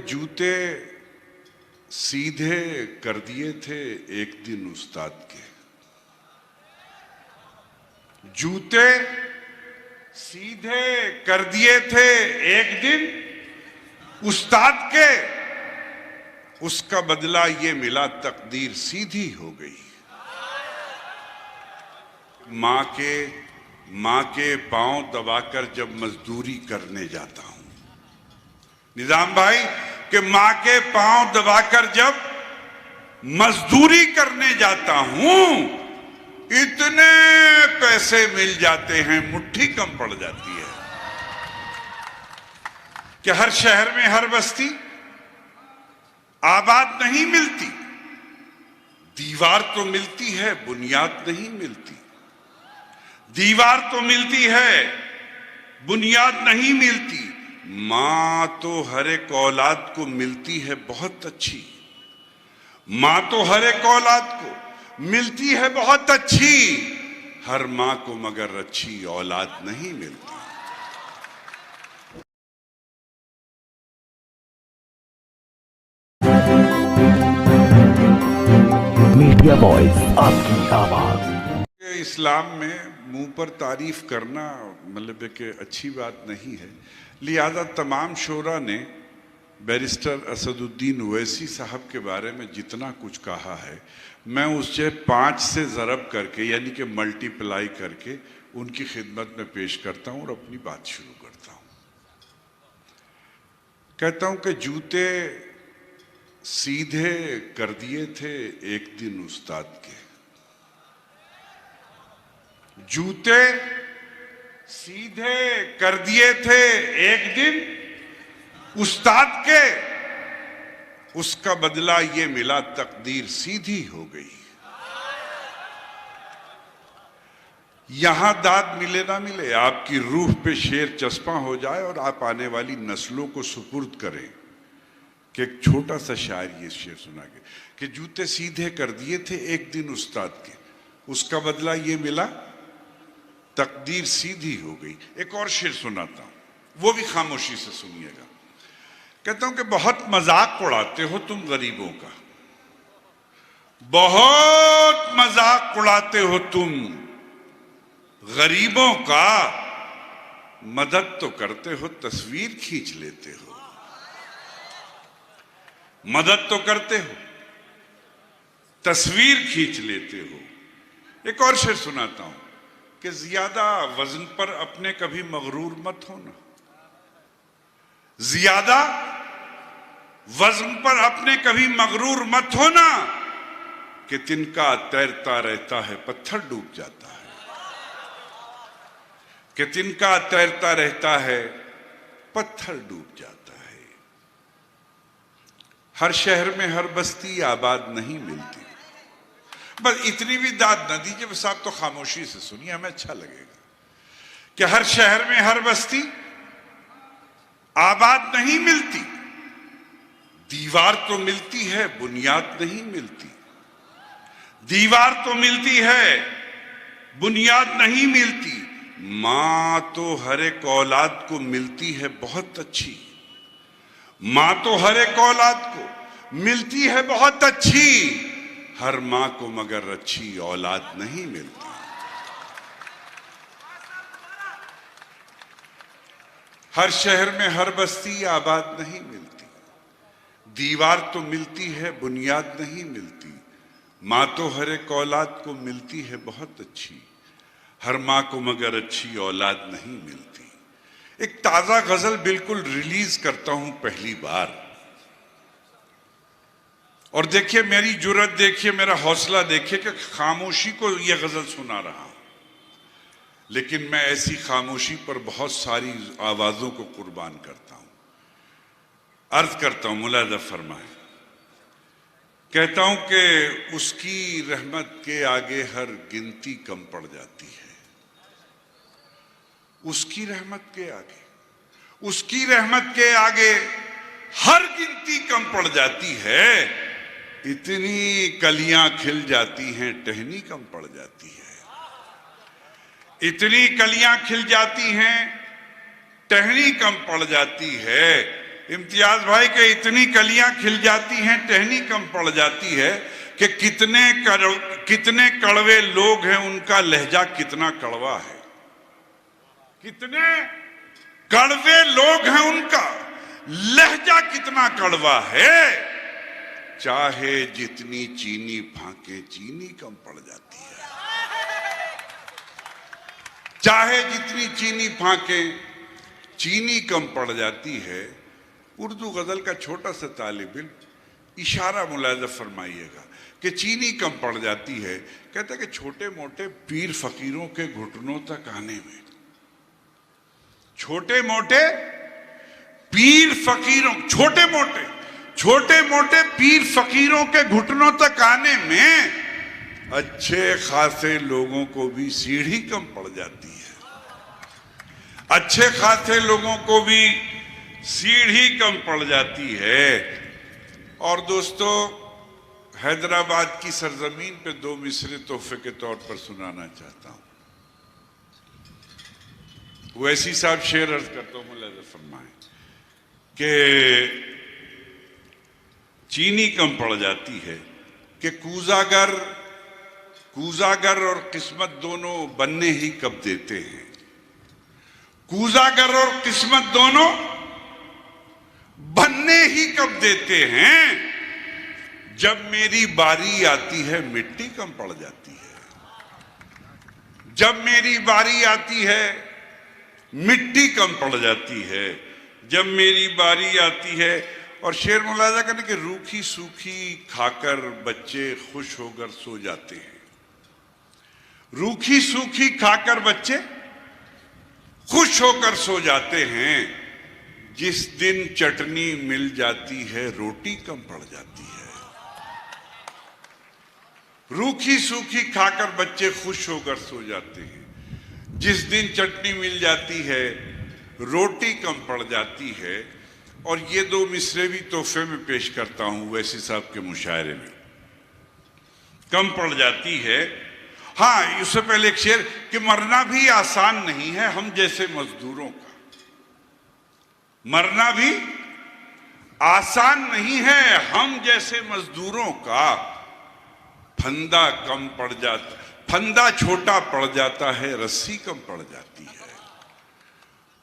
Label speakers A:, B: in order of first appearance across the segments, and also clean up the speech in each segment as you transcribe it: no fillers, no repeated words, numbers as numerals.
A: जूते सीधे कर दिए थे एक दिन उस्ताद के। जूते सीधे कर दिए थे एक दिन उस्ताद के, उसका बदला ये मिला तकदीर सीधी हो गई। माँ के पांव दबाकर जब मजदूरी करने जाता हूं, निजाम भाई, कि मां के पांव दबाकर जब मजदूरी करने जाता हूं, इतने पैसे मिल जाते हैं, मुट्ठी कम पड़ जाती है। कि हर शहर में हर बस्ती आबाद नहीं मिलती, दीवार तो मिलती है, बुनियाद नहीं मिलती। दीवार तो मिलती है, बुनियाद नहीं मिलती। मां तो हर एक औलाद को मिलती है बहुत अच्छी, मां तो हर एक औलाद को मिलती है बहुत अच्छी, हर मां को मगर अच्छी औलाद नहीं मिलती।
B: मीडिया वॉइस, आपकी आवाज।
A: इस्लाम में मुंह पर तारीफ करना मतलब कि अच्छी बात नहीं है, लिहाजा तमाम शोरा ने बैरिस्टर असदुद्दीन ओवैसी साहब के बारे में जितना कुछ कहा है, मैं उससे 5 से ज़रब करके यानी कि मल्टीप्लाई करके उनकी खिदमत में पेश करता हूं और अपनी बात शुरू करता हूं। कहता हूं कि जूते सीधे कर दिए थे एक दिन उस्ताद के। जूते सीधे कर दिए थे एक दिन उस्ताद के, उसका बदला ये मिला तकदीर सीधी हो गई। यहां दाद मिले ना मिले, आपकी रूह पे शेर चस्पा हो जाए और आप आने वाली नस्लों को सुपुर्द करें कि एक छोटा सा शायर ये शेर सुना के कि जूते सीधे कर दिए थे एक दिन उस्ताद के, उसका बदला ये मिला तकदीर सीधी हो गई। एक और शेर सुनाता हूं, वो भी खामोशी से सुनिएगा। कहता हूं कि बहुत मजाक उड़ाते हो तुम गरीबों का, बहुत मजाक उड़ाते हो तुम गरीबों का, मदद तो करते हो तस्वीर खींच लेते हो। मदद तो करते हो तस्वीर खींच लेते हो। एक और शेर सुनाता हूं कि ज्यादा वजन पर अपने कभी मगरूर मत होना, ज्यादा वजन पर अपने कभी मगरूर मत होना, कि तिनका तैरता रहता है पत्थर डूब जाता है। कि तिनका तैरता रहता है पत्थर डूब जाता है। हर शहर में हर बस्ती आबाद नहीं मिलती। बस इतनी भी दाद न दीजिए, बस आप तो खामोशी से सुनिए, हमें अच्छा लगेगा। कि हर शहर में हर बस्ती आबाद नहीं मिलती, दीवार तो मिलती है, बुनियाद नहीं मिलती। दीवार तो मिलती है, बुनियाद नहीं मिलती। मां तो हर एक औलाद को मिलती है बहुत अच्छी, मां तो हर एक औलाद को मिलती है बहुत अच्छी, हर मां को मगर अच्छी औलाद नहीं मिलती। हर शहर में हर बस्ती आबाद नहीं मिलती, दीवार तो मिलती है, बुनियाद नहीं मिलती। मां तो हर एक औलाद को मिलती है बहुत अच्छी, हर मां को मगर अच्छी औलाद नहीं मिलती। एक ताजा गजल बिल्कुल रिलीज करता हूं पहली बार, और देखिए मेरी जुर्रत, देखिए मेरा हौसला, देखिए कि खामोशी को यह गजल सुना रहा हूं, लेकिन मैं ऐसी खामोशी पर बहुत सारी आवाजों को कुर्बान करता हूं। अर्ज करता हूं, मुलाजा फरमाए। कहता हूं कि उसकी रहमत के आगे हर गिनती कम पड़ जाती है। उसकी रहमत के आगे, उसकी रहमत के आगे हर गिनती कम पड़ जाती है। इतनी कलियां खिल जाती हैं, टहनी कम पड़ जाती है। इतनी कलियां खिल जाती हैं, टहनी कम पड़ जाती है। इम्तियाज भाई के इतनी कलियां खिल जाती हैं, टहनी कम पड़ जाती है कि कितने कड़वे लोग हैं, उनका लहजा कितना कड़वा है। कितने कड़वे लोग हैं, उनका लहजा कितना कड़वा है। चाहे जितनी चीनी फाके, चीनी कम पड़ जाती है। चाहे जितनी चीनी फाके, चीनी कम पड़ जाती है। उर्दू गजल का छोटा सा तालिब इल्म इशारा मुलाजा फरमाइएगा कि चीनी कम पड़ जाती है। कहते कि छोटे मोटे पीर फकीरों के घुटनों तक आने में, छोटे मोटे पीर फकीरों, छोटे मोटे पीर फकीरों के घुटनों तक आने में अच्छे खासे लोगों को भी सीढ़ी कम पड़ जाती है। अच्छे खासे लोगों को भी सीढ़ी कम पड़ जाती है। और दोस्तों, हैदराबाद की सरजमीन पे दो मिसरे तोहफे के तौर पर सुनाना चाहता हूं। वैसी साहब शेर अर्ज करता हूं, मुलाजा फरमाएं कि चीनी कम पड़ जाती है कि कूजागर और किस्मत दोनों बनने ही कब देते हैं। कूजागर और किस्मत दोनों बनने ही कब देते हैं। जब मेरी बारी आती है मिट्टी कम पड़ जाती है। जब मेरी बारी आती है मिट्टी कम पड़ जाती है। जब मेरी बारी आती है। और शेर मुलाजा करने के रूखी सूखी खाकर बच्चे खुश होकर सो जाते हैं। रूखी सूखी खाकर बच्चे खुश होकर सो जाते हैं। जिस दिन चटनी मिल जाती है रोटी कम पड़ जाती है। रूखी सूखी खाकर बच्चे खुश होकर सो जाते हैं। जिस दिन चटनी मिल जाती है रोटी कम पड़ जाती है। और ये दो मिसरे भी तोहफे में पेश करता हूं वैसी साहब के मुशायरे में। कम पड़ जाती है। हाँ, इससे पहले एक शेर कि मरना भी आसान नहीं है हम जैसे मजदूरों का। मरना भी आसान नहीं है हम जैसे मजदूरों का। फंदा कम पड़ जाता, फंदा छोटा पड़ जाता है, रस्सी कम पड़ जाती है।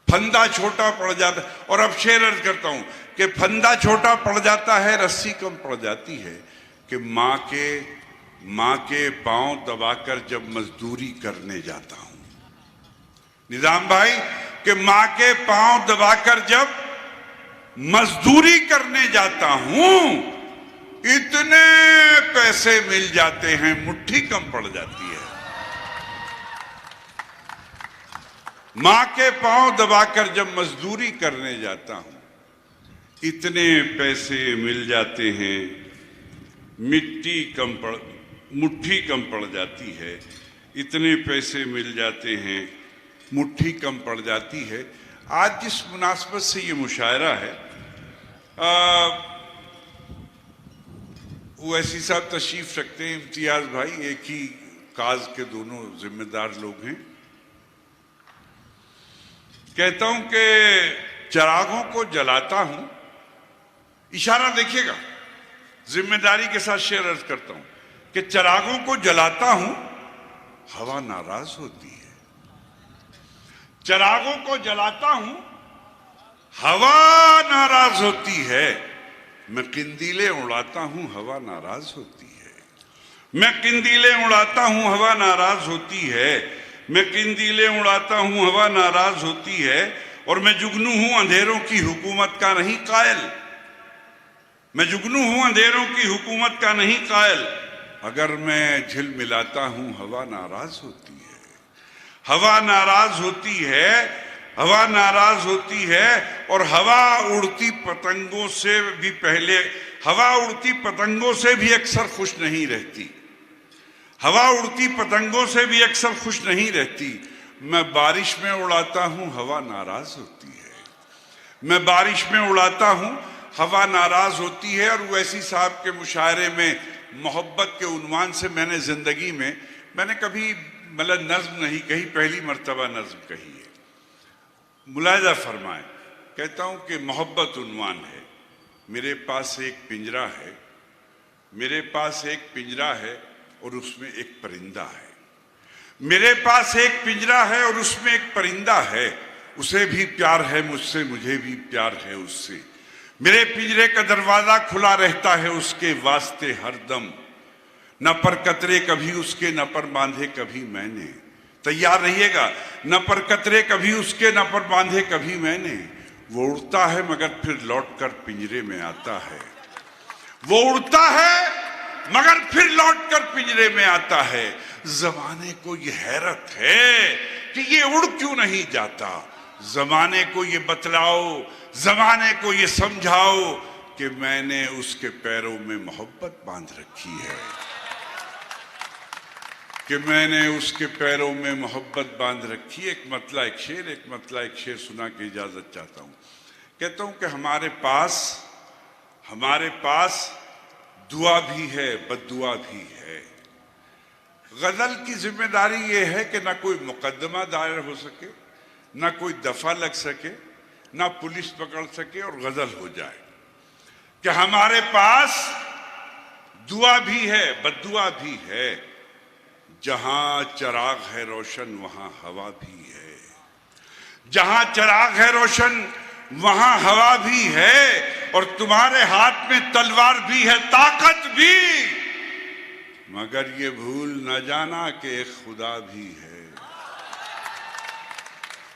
A: फंदा छोटा पड़ जाता। और अब शेर अर्ज करता हूं कि फंदा छोटा पड़ जाता है, रस्सी कम पड़ जाती है। कि मां के पांव दबाकर जब मजदूरी करने जाता हूं, निजाम भाई, कि मां के पांव दबाकर जब मजदूरी करने जाता हूं, इतने पैसे मिल जाते हैं मुट्ठी कम पड़ जाती है। मां के पांव दबाकर जब मजदूरी करने जाता हूं, इतने पैसे मिल जाते हैं मुट्ठी कम पड़ जाती है। इतने पैसे मिल जाते हैं मुट्ठी कम पड़ जाती है। आज जिस मुनासबत से ये मुशायरा है, वैसी साहब तशरीफ रखते हैं, इम्तियाज भाई एक ही काज के दोनों जिम्मेदार लोग हैं। कहता हूं कि चिरागों को जलाता हूं, इशारा देखिएगा, जिम्मेदारी के साथ शेर अर्ज करता हूं कि चिरागों को जलाता हूं, हवा नाराज होती है। चिरागों को जलाता हूं, हवा नाराज होती है। मैं किंदीले उड़ाता हूं, हवा नाराज होती है। मैं किंदीले उड़ाता हूं, हवा नाराज होती है। मैं किंदीले उड़ाता हूं, हवा नाराज होती है। और मैं जुगनू हूं अंधेरों की हुकूमत का नहीं कायल। मैं जुगनू हूं अंधेरों की हुकूमत का नहीं कायल। अगर मैं झिल मिलाता हूं, हवा नाराज होती है। हवा नाराज होती है। हवा नाराज होती है। और हवा उड़ती पतंगों से भी पहले, हवा उड़ती पतंगों से भी अक्सर खुश नहीं रहती। हवा उड़ती पतंगों से भी अक्सर खुश नहीं रहती। मैं बारिश में उड़ाता हूं, हवा नाराज होती है। मैं बारिश में उड़ाता हूं, हवा नाराज होती है। और वैसी साहब के मुशायरे में मोहब्बत के उन्वान से मैंने जिंदगी में कभी नज्म नहीं कही, पहली मर्तबा नज्म कही है। मुलाजा फरमाए कहता हूं कि मोहब्बत उन्वान है। मेरे पास एक पिंजरा है, मेरे पास एक पिंजरा है और उसमें एक परिंदा है। मेरे पास एक पिंजरा है और उसमें एक परिंदा है, उसे भी प्यार है मुझसे, मुझे भी प्यार है उससे। मेरे पिंजरे का दरवाजा खुला रहता है उसके वास्ते हरदम, न पर कतरे कभी उसके, न पर बांधे कभी मैंने। तैयार रहिएगा, न पर कतरे कभी उसके, न पर बांधे कभी मैंने। वो उड़ता है मगर फिर लौटकर पिंजरे में आता है। वो उड़ता है मगर फिर लौटकर पिंजरे में आता है। जमाने को ये हैरत है कि ये उड़ क्यों नहीं जाता। जमाने को ये बतलाओ, जमाने को ये समझाओ कि मैंने उसके पैरों में मोहब्बत बांध रखी है, कि मैंने उसके पैरों में मोहब्बत बांध रखी है। एक मतला एक शेर सुना के इजाजत चाहता हूं। कहता हूं कि हमारे पास दुआ भी है, बद्दुआ भी है। गजल की जिम्मेदारी ये है कि ना कोई मुकदमा दायर हो सके, ना कोई दफा लग सके, ना पुलिस पकड़ सके और गजल हो जाए। कि हमारे पास दुआ भी है, बद्दुआ भी है। जहां चिराग है रोशन वहां हवा भी है। जहां चिराग है रोशन वहां हवा भी है। और तुम्हारे हाथ में तलवार भी है, ताकत भी, मगर ये भूल न जाना कि एक खुदा भी है।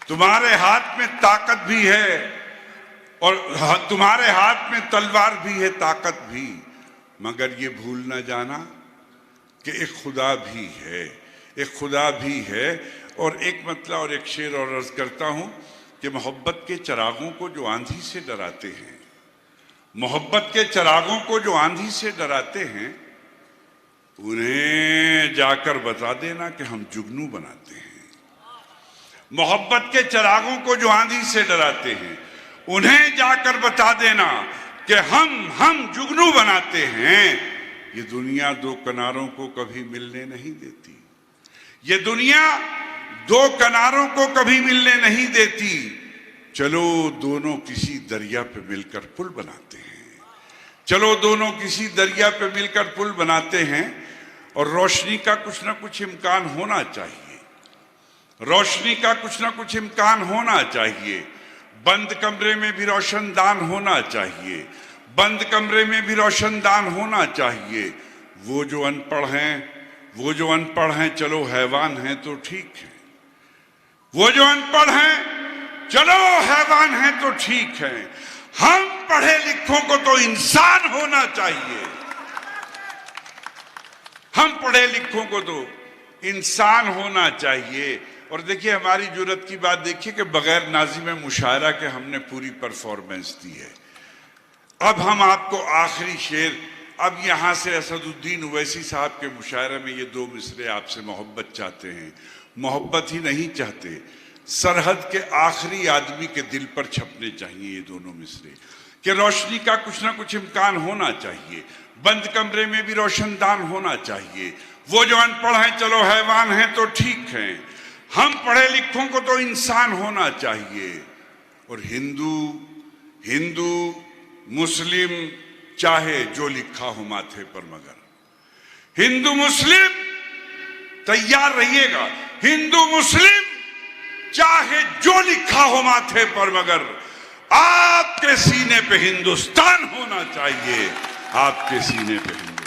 A: तुम्हारे हाथ में ताकत भी है और तुम्हारे हाथ में तलवार भी है, ताकत भी, मगर ये भूल न जाना कि एक खुदा भी है, एक खुदा भी है। और एक मतला और एक शेर और अर्ज करता हूं कि मोहब्बत के चिरागों को जो आंधी से डराते हैं, मोहब्बत के चिरागों को जो आंधी से डराते हैं, उन्हें जाकर बता देना कि हम जुगनू बनाते हैं। मोहब्बत के चिरागों को जो आंधी से डराते हैं, उन्हें जाकर बता देना कि हम जुगनू बनाते हैं। ये दुनिया दो किनारों को कभी मिलने नहीं देती। ये दुनिया दो किनारों को कभी मिलने नहीं देती। चलो दोनों किसी दरिया पे मिलकर पुल बनाते हैं। चलो दोनों किसी दरिया पे मिलकर पुल बनाते हैं। और रोशनी का कुछ ना कुछ इम्कान होना चाहिए, रोशनी का कुछ ना कुछ इम्कान होना चाहिए। बंद कमरे में भी रोशनदान होना चाहिए, बंद कमरे में भी रोशनदान होना चाहिए। वो जो अनपढ़ हैं चलो हैवान हैं तो ठीक है। वो जो अनपढ़ हैं चलो हैवान हैं तो ठीक है। हम पढ़े लिखों को तो इंसान होना चाहिए। हम पढ़े लिखों को तो इंसान होना चाहिए। और देखिए हमारी जुर्रत की बात देखिए कि बगैर नाज़िम मुशायरा के हमने पूरी परफॉर्मेंस दी है। अब हम आपको आखिरी शेर, अब यहां से असदुद्दीन ओवैसी साहब के मुशायरे में ये दो मिसरे आपसे मोहब्बत चाहते हैं। मोहब्बत ही नहीं चाहते, सरहद के आखिरी आदमी के दिल पर छपने चाहिए ये दोनों मिसरे कि रोशनी का कुछ ना कुछ इम्कान होना चाहिए, बंद कमरे में भी रोशनदान होना चाहिए। वो जो अनपढ़ हैं चलो हैवान हैं तो ठीक हैं। हम पढ़े लिखों को तो इंसान होना चाहिए। और हिंदू मुस्लिम चाहे जो लिखा हो माथे पर, मगर हिंदू मुस्लिम, तैयार रहिएगा, हिंदू मुस्लिम चाहे जो लिखा हो माथे पर, मगर आपके सीने पे हिंदुस्तान होना चाहिए। आपके सीने पे हिंदुस्तान।